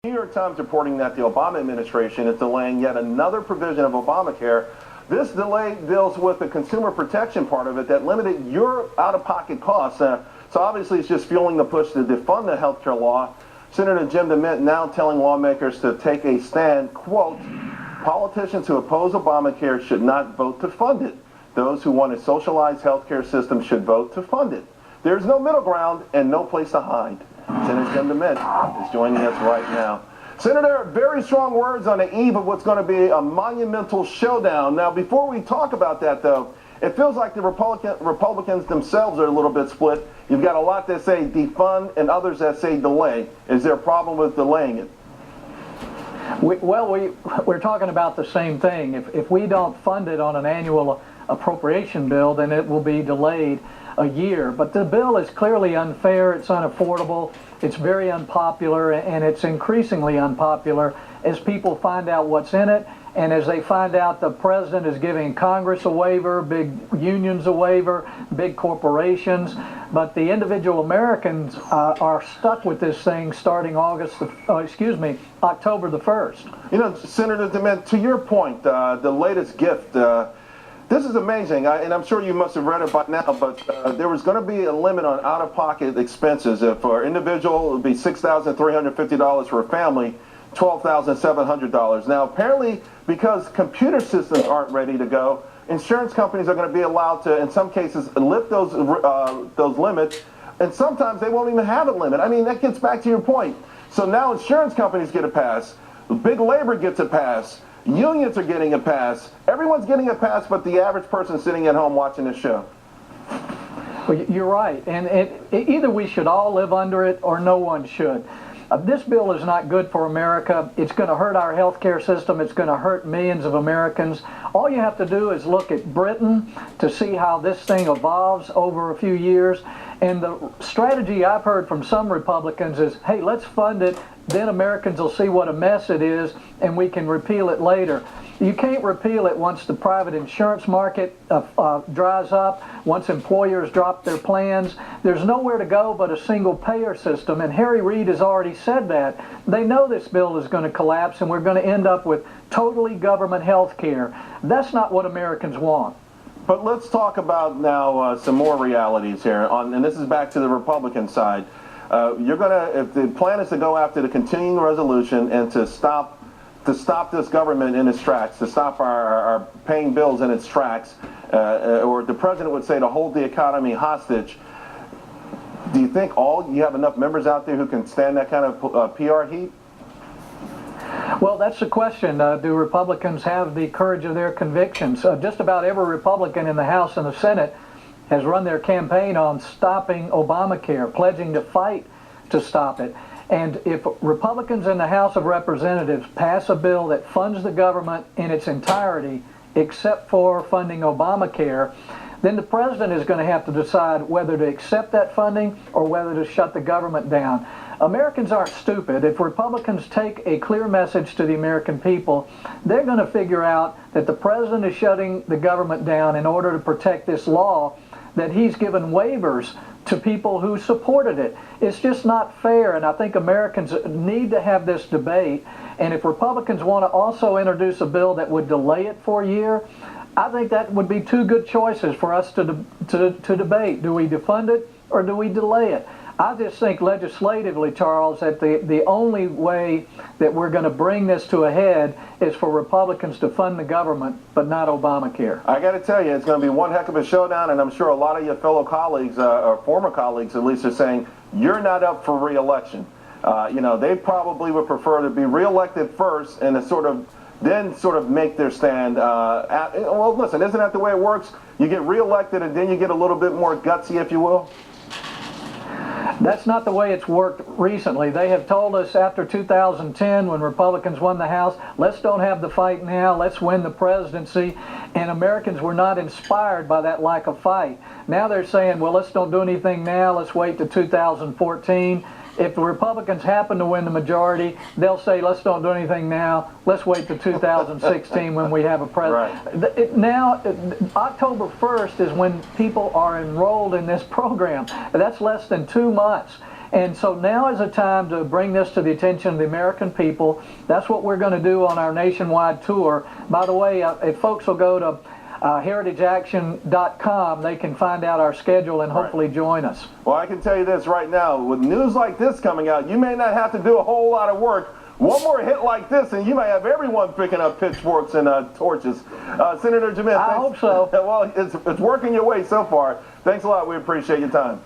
New York Times reporting that the Obama administration is delaying yet another provision of Obamacare. This delay deals with the consumer protection part of it that limited your out-of-pocket costs. So obviously it's just fueling the push to defund the health care law. Senator Jim DeMint now telling lawmakers to take a stand, quote, politicians who oppose Obamacare should not vote to fund it. Those who want a socialized health care system should vote to fund it. There's no middle ground and no place to hide. Senator Jim DeMint is joining us right now. Senator, very strong words on the eve of what's going to be a monumental showdown. Now, before we talk about that, though, it feels like the Republicans themselves are a little bit split. You've got a lot that say defund and others that say delay. Is there a problem with delaying it? We're talking about the same thing. If we don't fund it on an annual appropriation bill, then it will be delayed a year. But the bill is clearly unfair, it's unaffordable, it's very unpopular, and it's increasingly unpopular as people find out what's in it, and as they find out the president is giving Congress a waiver, big unions a waiver, big corporations, but the individual Americans are stuck with this thing starting October the 1st. You know, Senator DeMint, to your point, the latest gift, this is amazing, and I'm sure you must have read it by now, but there was going to be a limit on out-of-pocket expenses. For an individual, it would be $6,350. For a family, $12,700. Now, apparently, because computer systems aren't ready to go, insurance companies are going to be allowed to, in some cases, lift those limits, and sometimes they won't even have a limit. I mean, that gets back to your point. So now insurance companies get a pass. Big labor gets a pass. Unions are getting a pass. Everyone's getting a pass but the average person sitting at home watching this show. Well, you're right. And either we should all live under it or no one should. This bill is not good for America. It's going to hurt our health care system. It's going to hurt millions of Americans. All you have to do is look at Britain to see how this thing evolves over a few years. And the strategy I've heard from some Republicans is, hey, let's fund it, then Americans will see what a mess it is, and we can repeal it later. You can't repeal it once the private insurance market dries up, once employers drop their plans. There's nowhere to go but a single payer system, and Harry Reid has already said that. They know this bill is going to collapse, and we're going to end up with totally government health care. That's not what Americans want. But let's talk about now some more realities here, and this is back to the Republican side. If the plan is to go after the continuing resolution and to stop this government in its tracks, to stop our paying bills in its tracks, or the president would say to hold the economy hostage, do you think you have enough members out there who can stand that kind of PR heat? Well, that's the question. Do Republicans have the courage of their convictions? Just about every Republican in the House and the Senate has run their campaign on stopping Obamacare, pledging to fight to stop it. And if Republicans in the House of Representatives pass a bill that funds the government in its entirety, except for funding Obamacare, then the president is going to have to decide whether to accept that funding or whether to shut the government down. Americans aren't stupid. If Republicans take a clear message to the American people, they're going to figure out that the president is shutting the government down in order to protect this law, that he's given waivers to people who supported it. It's just not fair, and I think Americans need to have this debate. And if Republicans want to also introduce a bill that would delay it for a year, I think that would be two good choices for us to debate. Do we defund it or do we delay it? I just think legislatively, Charles, that the only way that we're going to bring this to a head is for Republicans to fund the government, but not Obamacare. I got to tell you, it's going to be one heck of a showdown, and I'm sure a lot of your fellow colleagues, or former colleagues at least, are saying you're not up for re-election. They probably would prefer to be re-elected first and to then make their stand. Well, listen, isn't that the way it works? You get re-elected and then you get a little bit more gutsy, if you will? That's not the way it's worked recently. They have told us after 2010, when Republicans won the House, let's don't have the fight now, let's win the presidency. And Americans were not inspired by that lack of fight. Now they're saying, well, let's don't do anything now, let's wait to 2014. If the Republicans happen to win the majority, they'll say, let's don't do anything now. Let's wait to 2016 when we have a president. Right. Now, October 1st is when people are enrolled in this program. That's less than 2 months. And so now is a time to bring this to the attention of the American people. That's what we're going to do on our nationwide tour. By the way, if folks will go to heritageaction.com, they can find out our schedule and hopefully join us. Well, I can tell you this right now, with news like this coming out, you may not have to do a whole lot of work. One more hit like this, and you may have everyone picking up pitchforks and torches. Senator DeMint, I hope so. Well, it's working your way so far. Thanks a lot. We appreciate your time.